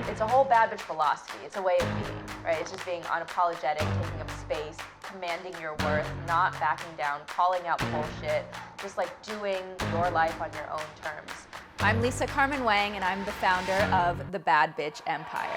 It's a whole bad bitch philosophy. It's a way of being, right? It's just being unapologetic, taking up space, commanding your worth, not backing down, calling out bullshit, just like doing your life on your own terms. I'm Carmen Wang, and I'm the founder of the Bad Bitch Empire.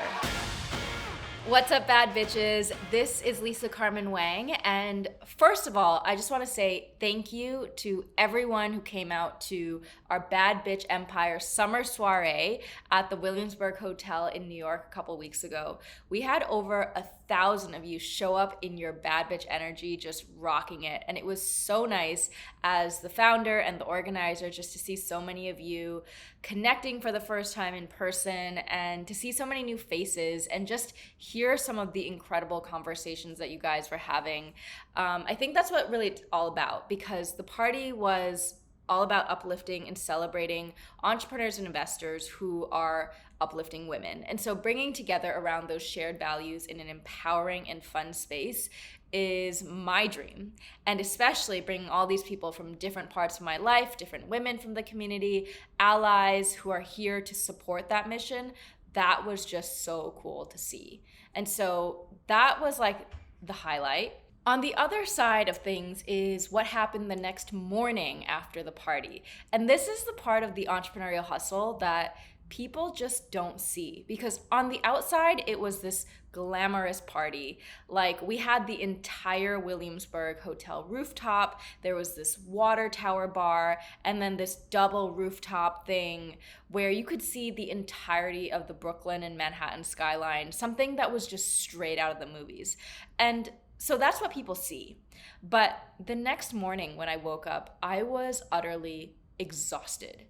What's up, bad bitches? This is Carmen Wang, and first of all, I just want to say thank you to everyone who came out to our Bad Bitch Empire summer soiree at the Williamsburg Hotel in New York a couple weeks ago. We had over 1,000 of you show up in your bad bitch energy, just rocking it, and it was so nice as the founder and the organizer just to see so many of you connecting for the first time in person and to see so many new faces and just hear some of the incredible conversations that you guys were having. I think that's what really it's all about, because the party was all about uplifting and celebrating entrepreneurs and investors who are uplifting women. And so bringing together around those shared values in an empowering and fun space is my dream. And especially bringing all these people from different parts of my life, different women from the community, allies who are here to support that mission. That was just so cool to see. And so that was like the highlight. On the other side of things is what happened the next morning after the party. And this is the part of the entrepreneurial hustle that people just don't see, because on the outside, it was this glamorous party. Like, we had the entire Williamsburg Hotel rooftop. There was this water tower bar, and then this double rooftop thing where you could see the entirety of the Brooklyn and Manhattan skyline, something that was just straight out of the movies. And so that's what people see. But the next morning when I woke up, I was utterly exhausted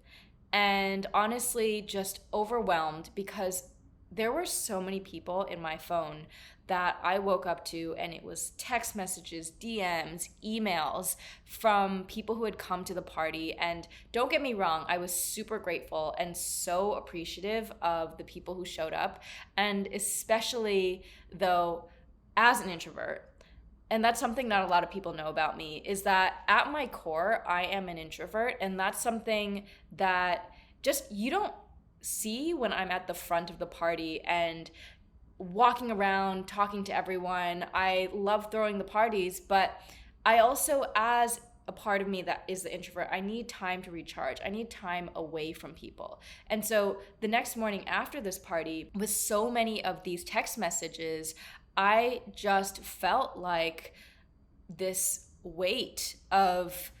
and honestly just overwhelmed, because there were so many people in my phone that I woke up to, and it was text messages, DMs, emails from people who had come to the party. And don't get me wrong, I was super grateful and so appreciative of the people who showed up. And especially though, as an introvert, and that's something not a lot of people know about me, is that at my core, I am an introvert. And that's something that just you don't see when I'm at the front of the party and walking around, talking to everyone. I love throwing the parties, but I also, as a part of me that is the introvert, I need time to recharge. I need time away from people. And so the next morning after this party, with so many of these text messages, I just felt like this weight of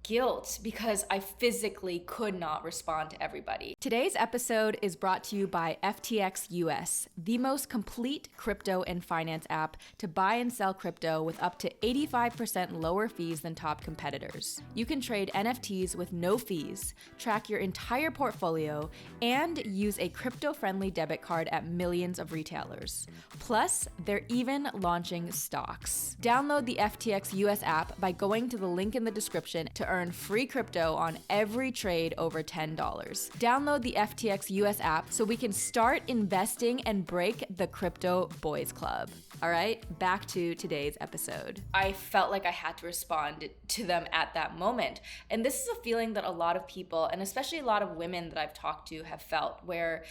guilt because I physically could not respond to everybody. Today's episode is brought to you by FTX US, the most complete crypto and finance app to buy and sell crypto with up to 85% lower fees than top competitors. You can trade NFTs with no fees, track your entire portfolio, and use a crypto-friendly debit card at millions of retailers. Plus, they're even launching stocks. Download the FTX US app by going to the link in the description to earn free crypto on every trade over $10. Download the FTX US app so we can start investing and break the crypto boys club. All right, back to today's episode. I felt like I had to respond to them at that moment. And this is a feeling that a lot of people, and especially a lot of women that I've talked to, have felt, where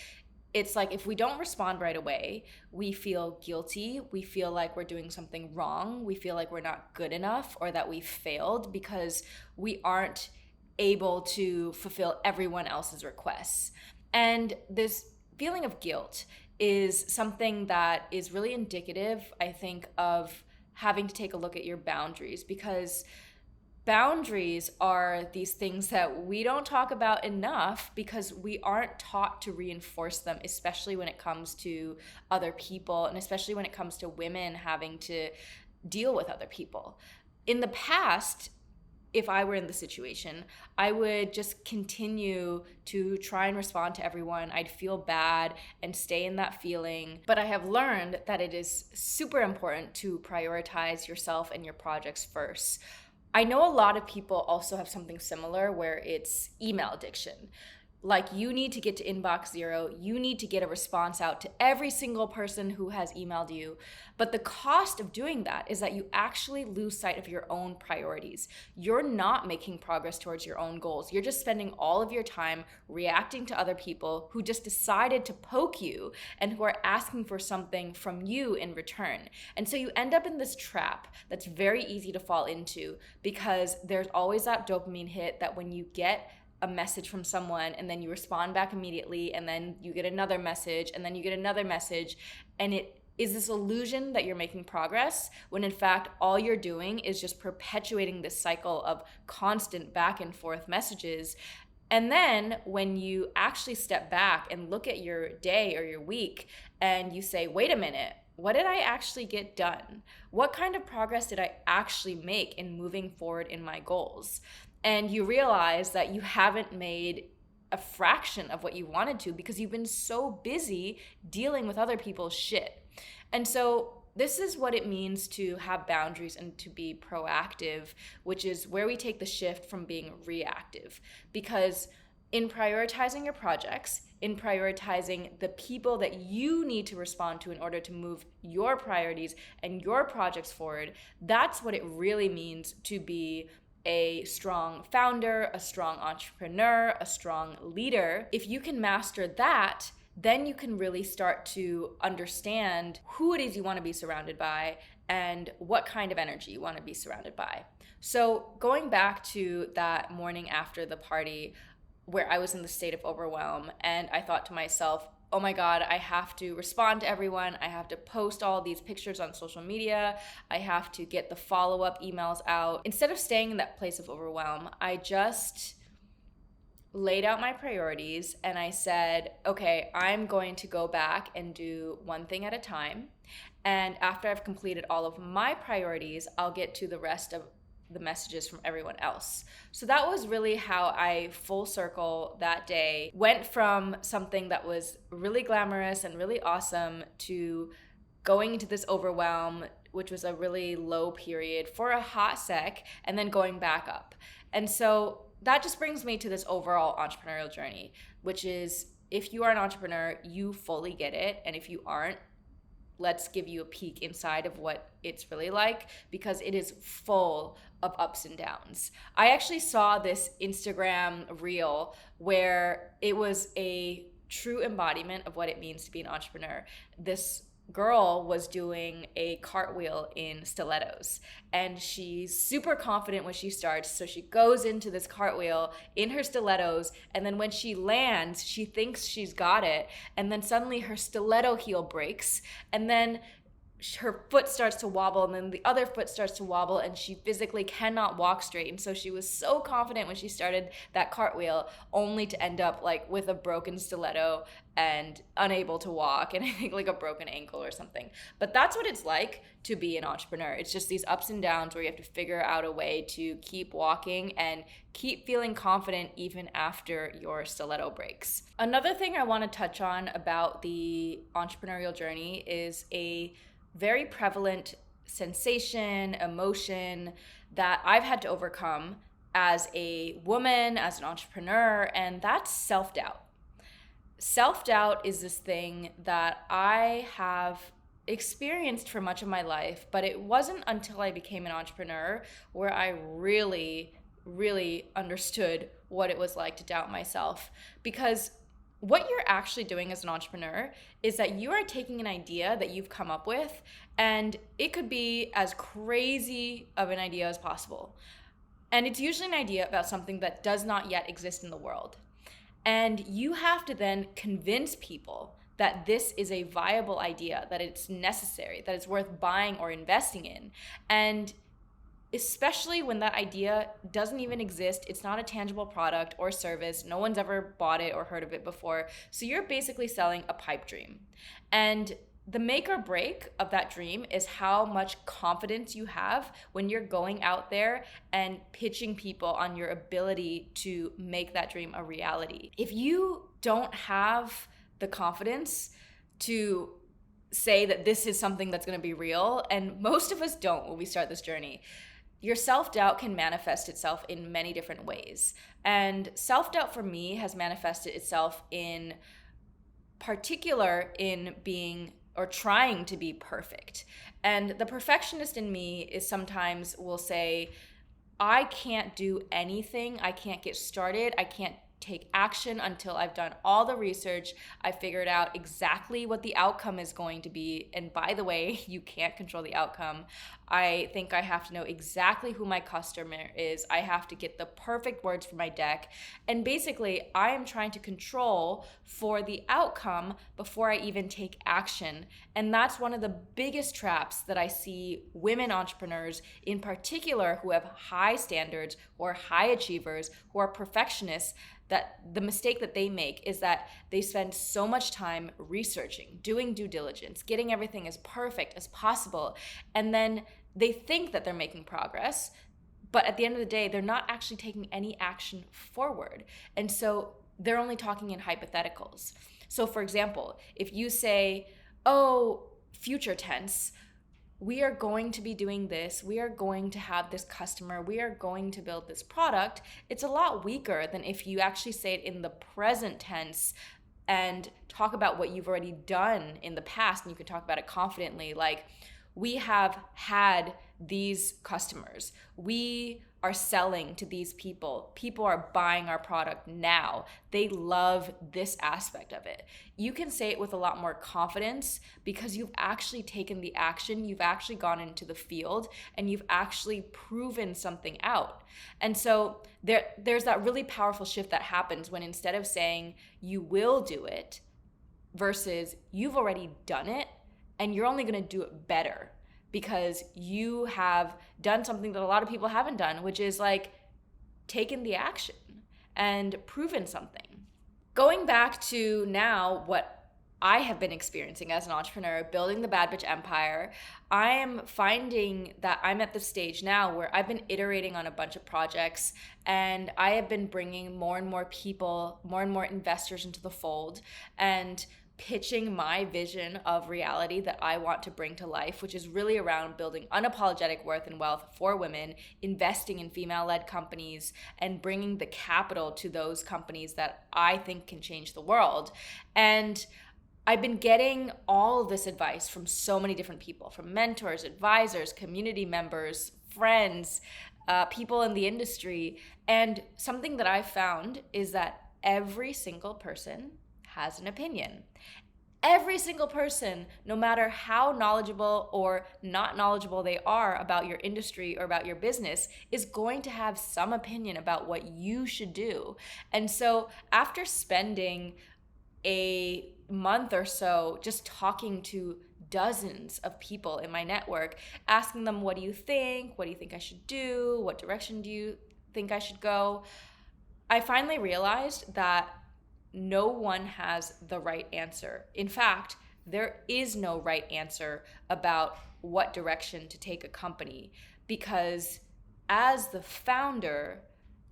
it's like if we don't respond right away, we feel guilty, we feel like we're doing something wrong, we feel like we're not good enough, or that we failed because we aren't able to fulfill everyone else's requests. And this feeling of guilt is something that is really indicative, I think, of having to take a look at your boundaries, because boundaries are these things that we don't talk about enough because we aren't taught to reinforce them, especially when it comes to other people, and especially when it comes to women having to deal with other people. In the past, if I were in the situation, I would just continue to try and respond to everyone. I'd feel bad and stay in that feeling. But I have learned that it is super important to prioritize yourself and your projects first. I know a lot of people also have something similar, where it's email addiction. like you need to get to inbox 0, you need to get a response out to every single person who has emailed you. But the cost of doing that is that you actually lose sight of your own priorities. You're not making progress towards your own goals. You're just spending all of your time reacting to other people who just decided to poke you and who are asking for something from you in return. And so you end up in this trap that's very easy to fall into, because there's always that dopamine hit that when you get a message from someone and then you respond back immediately, and then you get another message, and then you get another message, and it is this illusion that you're making progress, when in fact all you're doing is just perpetuating this cycle of constant back and forth messages. And then when you actually step back and look at your day or your week and you say, wait a minute, what did I actually get done? What kind of progress did I actually make in moving forward in my goals? And you realize that you haven't made a fraction of what you wanted to, because you've been so busy dealing with other people's shit. And so this is what it means to have boundaries and to be proactive, which is where we take the shift from being reactive. Because in prioritizing your projects, in prioritizing the people that you need to respond to in order to move your priorities and your projects forward, that's what it really means to be a strong founder, a strong entrepreneur, a strong leader. If you can master that, then you can really start to understand who it is you want to be surrounded by and what kind of energy you want to be surrounded by. So going back to that morning after the party where I was in the state of overwhelm, and I thought to myself, oh my God, I have to respond to everyone. I have to post all these pictures on social media. I have to get the follow-up emails out. Instead of staying in that place of overwhelm, I just laid out my priorities and I said, okay, I'm going to go back and do one thing at a time. And after I've completed all of my priorities, I'll get to the rest of the messages from everyone else. So that was really how I full circle that day, went from something that was really glamorous and really awesome to going into this overwhelm, which was a really low period for a hot sec, and then going back up. And so that just brings me to this overall entrepreneurial journey, which is, if you are an entrepreneur, you fully get it. And if you aren't, let's give you a peek inside of what it's really like, because it is full of ups and downs. I actually saw this Instagram reel where it was a true embodiment of what it means to be an entrepreneur. This girl was doing a cartwheel in stilettos, and she's super confident when she starts, so she goes into this cartwheel in her stilettos, and then when she lands, she thinks she's got it, and then suddenly her stiletto heel breaks, and then her foot starts to wobble, and then the other foot starts to wobble, and she physically cannot walk straight. And so she was so confident when she started that cartwheel, only to end up like with a broken stiletto and unable to walk, and I think like a broken ankle or something. But that's what it's like to be an entrepreneur. It's just these ups and downs where you have to figure out a way to keep walking and keep feeling confident even after your stiletto breaks. Another thing I want to touch on about the entrepreneurial journey is a very prevalent sensation, emotion that I've had to overcome as a woman, as an entrepreneur, and that's self-doubt. Self-doubt is this thing that I have experienced for much of my life, but it wasn't until I became an entrepreneur where I really understood what it was like to doubt myself. Because what you're actually doing as an entrepreneur is that you are taking an idea that you've come up with, and it could be as crazy of an idea as possible. And it's usually an idea about something that does not yet exist in the world. And you have to then convince people that this is a viable idea, that it's necessary, that it's worth buying or investing in. And especially when that idea doesn't even exist, it's not a tangible product or service, no one's ever bought it or heard of it before. So you're basically selling a pipe dream. And the make or break of that dream is how much confidence you have when you're going out there and pitching people on your ability to make that dream a reality. If you don't have the confidence to say that this is something that's going to be real, and most of us don't when we start this journey, your self-doubt can manifest itself in many different ways. And self-doubt for me has manifested itself in particular in being or trying to be perfect. And the perfectionist in me is sometimes will say, I can't do anything. I can't get started. I can't take action until I've done all the research. I figured out exactly what the outcome is going to be. And by the way, you can't control the outcome. I think I have to know exactly who my customer is. I have to get the perfect words for my deck. And basically, I am trying to control for the outcome before I even take action. And that's one of the biggest traps that I see women entrepreneurs in particular who have high standards, who are high achievers, who are perfectionists, that the mistake that they make is that they spend so much time researching, doing due diligence, getting everything as perfect as possible, and then they think that they're making progress, but at the end of the day, they're not actually taking any action forward. And so they're only talking in hypotheticals. So for example, if you say, oh, future tense, we are going to be doing this, we are going to have this customer, we are going to build this product, it's a lot weaker than if you actually say it in the present tense and talk about what you've already done in the past, and you can talk about it confidently. Like, we have had these customers, we are selling to these people are buying our product now, they love this aspect of it. You can say it with a lot more confidence because you've actually taken the action, you've actually gone into the field, and you've actually proven something out. And so there's that really powerful shift that happens when instead of saying you will do it versus you've already done it and you're only going to do it better because you have done something that a lot of people haven't done, which is like taken the action and proven something. Going back to now what I have been experiencing as an entrepreneur, building the Bad Bitch Empire, I am finding that I'm at the stage now where I've been iterating on a bunch of projects, and I have been bringing more and more people, more and more investors into the fold, and pitching my vision of reality that I want to bring to life, which is really around building unapologetic worth and wealth for women, investing in female-led companies, and bringing the capital to those companies that I think can change the world. And I've been getting all of this advice from so many different people, from mentors, advisors, community members, friends, people in the industry. And something that I found is that every single person has an opinion. Every single person, no matter how knowledgeable or not knowledgeable they are about your industry or about your business, is going to have some opinion about what you should do. And so after spending a month or so just talking to dozens of people in my network, asking them, what do you think? What do you think I should do? What direction do you think I should go? I finally realized that no one has the right answer. In fact, there is no right answer about what direction to take a company, because as the founder,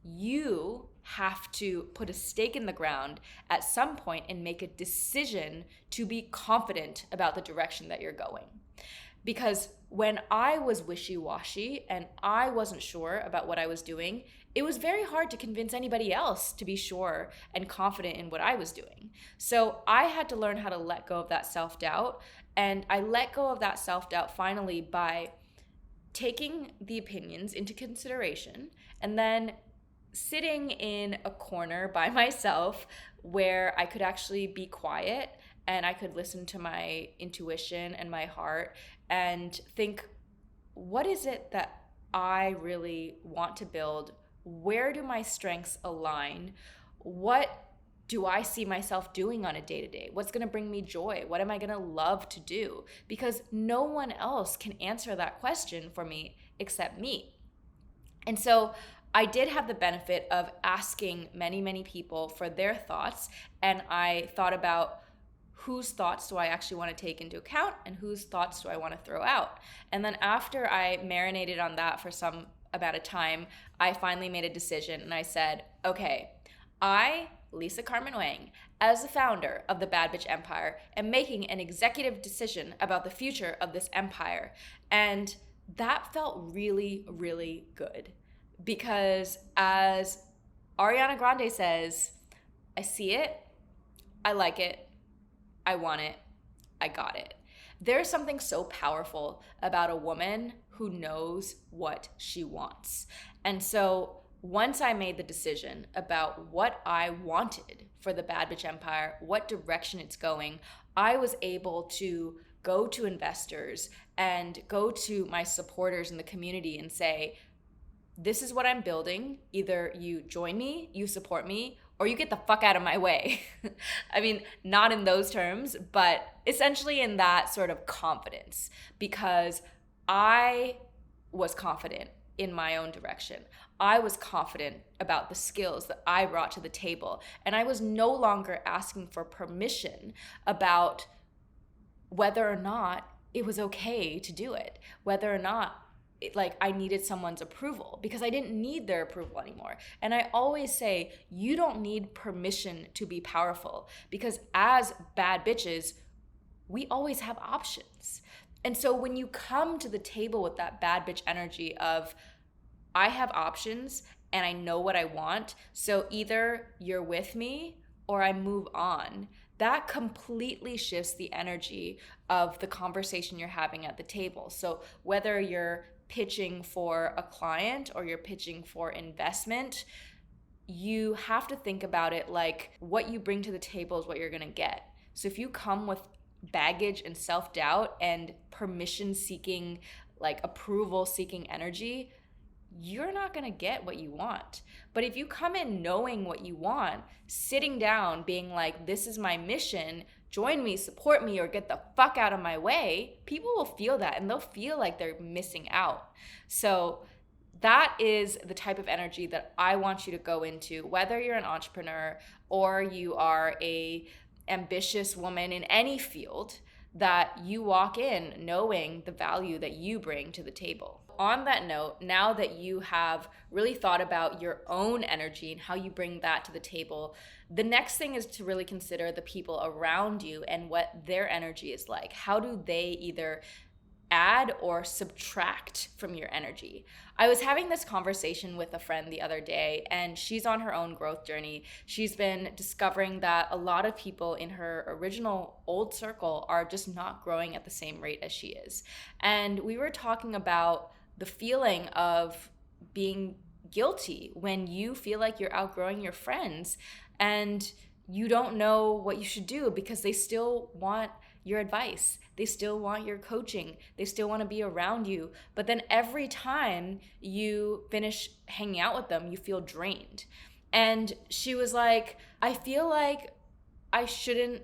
you have to put a stake in the ground at some point and make a decision to be confident about the direction that you're going. Because when I was wishy-washy and I wasn't sure about what I was doing, it was very hard to convince anybody else to be sure and confident in what I was doing. So I had to learn how to let go of that self-doubt. And I let go of that self-doubt finally by taking the opinions into consideration and then sitting in a corner by myself where I could actually be quiet and I could listen to my intuition and my heart and think, what is it that I really want to build? Where do my strengths align? What do I see myself doing on a day-to-day? What's going to bring me joy? What am I going to love to do? Because no one else can answer that question for me except me. And so I did have the benefit of asking many, many people for their thoughts, and I thought about whose thoughts do I actually want to take into account and whose thoughts do I want to throw out. And then after I marinated on that for some amount of time, I finally made a decision and I said, okay, I, Lisa Carmen Wang, as the founder of the Bad Bitch Empire, am making an executive decision about the future of this empire. And that felt really, really good. Because as Ariana Grande says, I see it, I like it, I want it, I got it. There's something so powerful about a woman who knows what she wants. And so once I made the decision about what I wanted for the Bad Bitch Empire, what direction it's going, I was able to go to investors and go to my supporters in the community and say, this is what I'm building. Either you join me, you support me, or you get the fuck out of my way. I mean, not in those terms, but essentially in that sort of confidence, because I was confident in my own direction. I was confident about the skills that I brought to the table. And I was no longer asking for permission about whether or not it was okay to do it, whether or not I needed someone's approval, because I didn't need their approval anymore. And I always say, you don't need permission to be powerful, because as bad bitches, we always have options. And so when you come to the table with that bad bitch energy of, I have options and I know what I want, so either you're with me or I move on, that completely shifts the energy of the conversation you're having at the table. So whether you're pitching for a client or you're pitching for investment, you have to think about it like what you bring to the table is what you're gonna get. So if you come with baggage and self-doubt and permission-seeking, approval-seeking energy, you're not gonna get what you want. But if you come in knowing what you want, sitting down, being like, this is my mission, join me, support me, or get the fuck out of my way, people will feel that and they'll feel like they're missing out. So that is the type of energy that I want you to go into, whether you're an entrepreneur or you are a ambitious woman in any field, that you walk in knowing the value that you bring to the table. On that note, now that you have really thought about your own energy and how you bring that to the table, the next thing is to really consider the people around you and what their energy is like. How do they either add or subtract from your energy? I was having this conversation with a friend the other day, and she's on her own growth journey. She's been discovering that a lot of people in her original old circle are just not growing at the same rate as she is. And we were talking about the feeling of being guilty when you feel like you're outgrowing your friends and you don't know what you should do because they still want your advice. They still want your coaching. They still want to be around you. But then every time you finish hanging out with them, you feel drained. And she was like, I feel like I shouldn't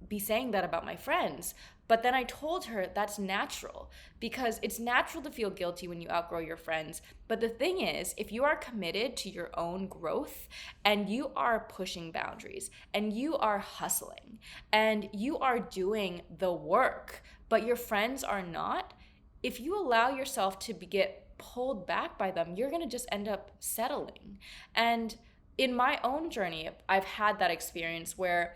be saying that about my friends. But then I told her that's natural, because it's natural to feel guilty when you outgrow your friends. But the thing is, if you are committed to your own growth and you are pushing boundaries and you are hustling and you are doing the work, but your friends are not, if you allow yourself to get pulled back by them, you're going to just end up settling. And in my own journey, I've had that experience where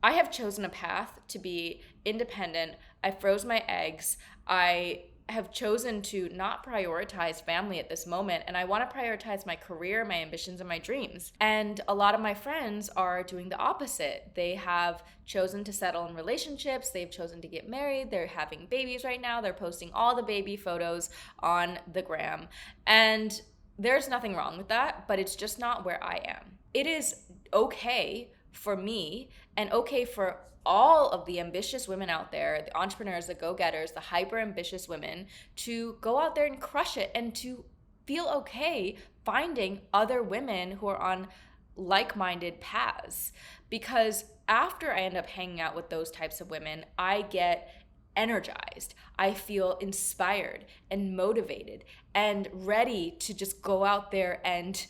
I have chosen a path to be independent. I froze my eggs. I have chosen to not prioritize family at this moment, and I want to prioritize my career, my ambitions, and my dreams. And a lot of my friends are doing the opposite. They have chosen to settle in relationships. They've chosen to get married. They're having babies right now. They're posting all the baby photos on the gram. And there's nothing wrong with that, but it's just not where I am. It is okay for me and okay for all of the ambitious women out there, the entrepreneurs, the go-getters, the hyper ambitious women, to go out there and crush it and to feel okay finding other women who are on like-minded paths. Because after I end up hanging out with those types of women, I get energized. I feel inspired and motivated and ready to just go out there and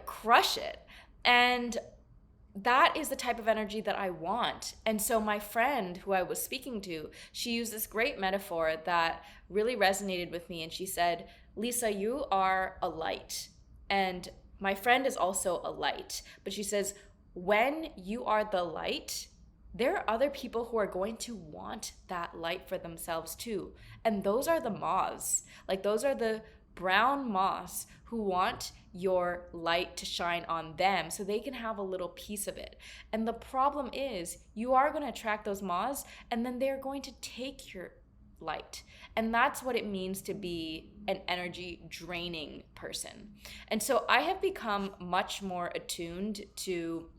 crush it. And that is the type of energy that I want. And so my friend who I was speaking to, she used this great metaphor that really resonated with me. And she said, Lisa, you are a light. And my friend is also a light. But she says, when you are the light, there are other people who are going to want that light for themselves too. And those are the moths. Like, those are the brown moths who want your light to shine on them so they can have a little piece of it. And the problem is, you are going to attract those moths, and then they're going to take your light. And that's what it means to be an energy draining person. And so I have become much more attuned to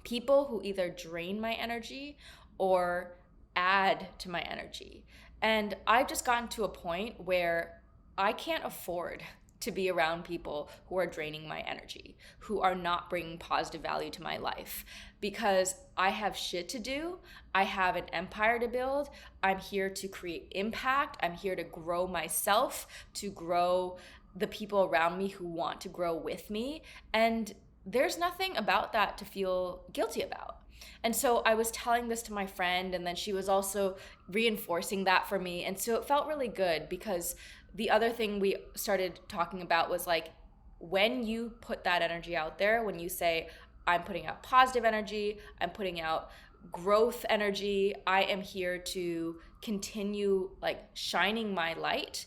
people who either drain my energy or add to my energy. And I've just gotten to a point where I can't afford to be around people who are draining my energy, who are not bringing positive value to my life, because I have shit to do. I have an empire to build. I'm here to create impact. I'm here to grow myself, to grow the people around me who want to grow with me. And there's nothing about that to feel guilty about. And so I was telling this to my friend, and then she was also reinforcing that for me. And so it felt really good, because the other thing we started talking about was like, when you put that energy out there, when you say, I'm putting out positive energy, I'm putting out growth energy, I am here to continue like shining my light,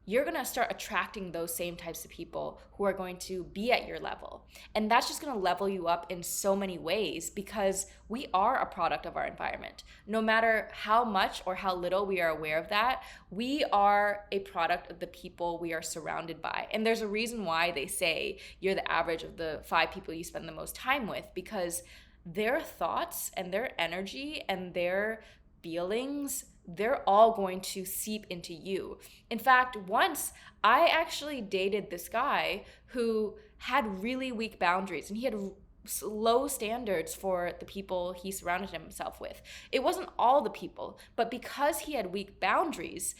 you're going to start attracting those same types of people who are going to be at your level. And that's just going to level you up in so many ways, because we are a product of our environment. No matter how much or how little we are aware of that, we are a product of the people we are surrounded by. And there's a reason why they say you're the average of the 5 people you spend the most time with, because their thoughts and their energy and their feelings, they're all going to seep into you. In fact, once I actually dated this guy who had really weak boundaries, and he had low standards for the people he surrounded himself with. It wasn't all the people, but because he had weak boundaries,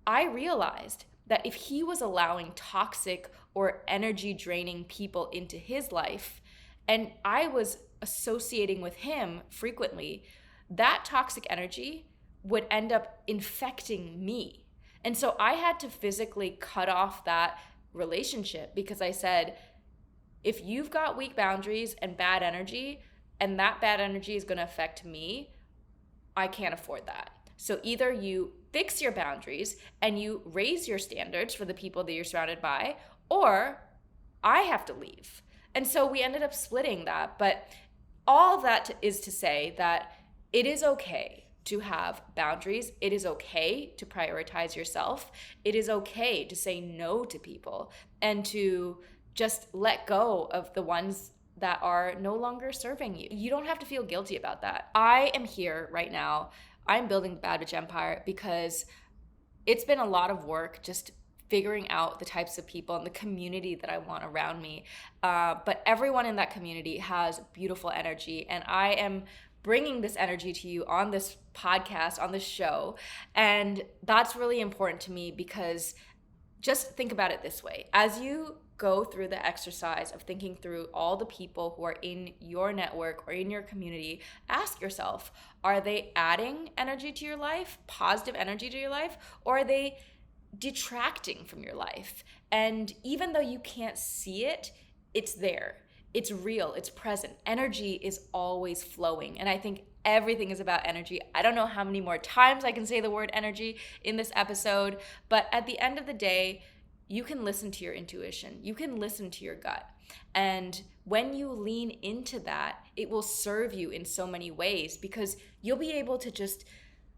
I realized that if he was allowing toxic or energy draining people into his life, and I was associating with him frequently, that toxic energy would end up infecting me. And so I had to physically cut off that relationship, because I said, if you've got weak boundaries and bad energy, and that bad energy is going to affect me, I can't afford that. So either you fix your boundaries and you raise your standards for the people that you're surrounded by, or I have to leave. And so we ended up splitting that. But all of that is to say that it is okay to have boundaries. It is okay to prioritize yourself. It is okay to say no to people and to just let go of the ones that are no longer serving you. You don't have to feel guilty about that. I am here right now. I'm building the Bad Bitch Empire because it's been a lot of work just figuring out the types of people and the community that I want around me. But everyone in that community has beautiful energy, and I am bringing this energy to you on this podcast, on this show. And that's really important to me, because just think about it this way. As you go through the exercise of thinking through all the people who are in your network or in your community, ask yourself, are they adding energy to your life, positive energy to your life, or are they detracting from your life? And even though you can't see it, it's there. It's real, it's present. Energy is always flowing. And I think everything is about energy. I don't know how many more times I can say the word energy in this episode, but at the end of the day, you can listen to your intuition. You can listen to your gut. And when you lean into that, it will serve you in so many ways, because you'll be able to just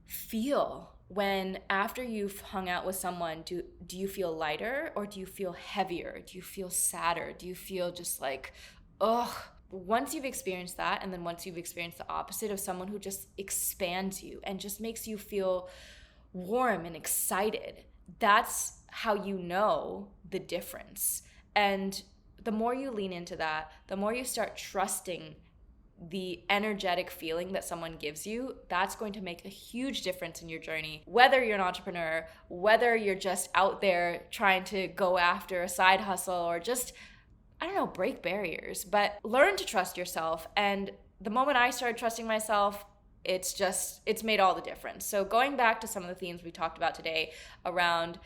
feel when, after you've hung out with someone, do you feel lighter, or do you feel heavier? Do you feel sadder? Do you feel just like, ugh? Once you've experienced that, and then once you've experienced the opposite of someone who just expands you and just makes you feel warm and excited, that's how you know the difference. And the more you lean into that, the more you start trusting the energetic feeling that someone gives you, that's going to make a huge difference in your journey. Whether you're an entrepreneur, whether you're just out there trying to go after a side hustle, or just, I don't know, break barriers, but learn to trust yourself. And the moment I started trusting myself, it's made all the difference. So going back to some of the themes we talked about today around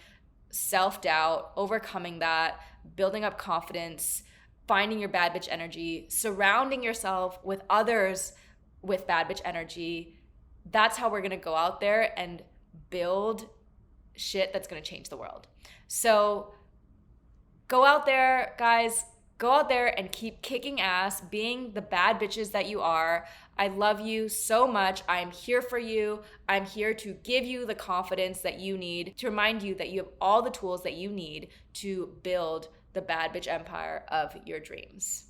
self-doubt, overcoming that, building up confidence, finding your bad bitch energy, surrounding yourself with others with bad bitch energy, that's how we're gonna go out there and build shit that's gonna change the world. So go out there, guys. Go out there and keep kicking ass, being the bad bitches that you are. I love you so much. I'm here for you. I'm here to give you the confidence that you need, to remind you that you have all the tools that you need to build the bad bitch empire of your dreams.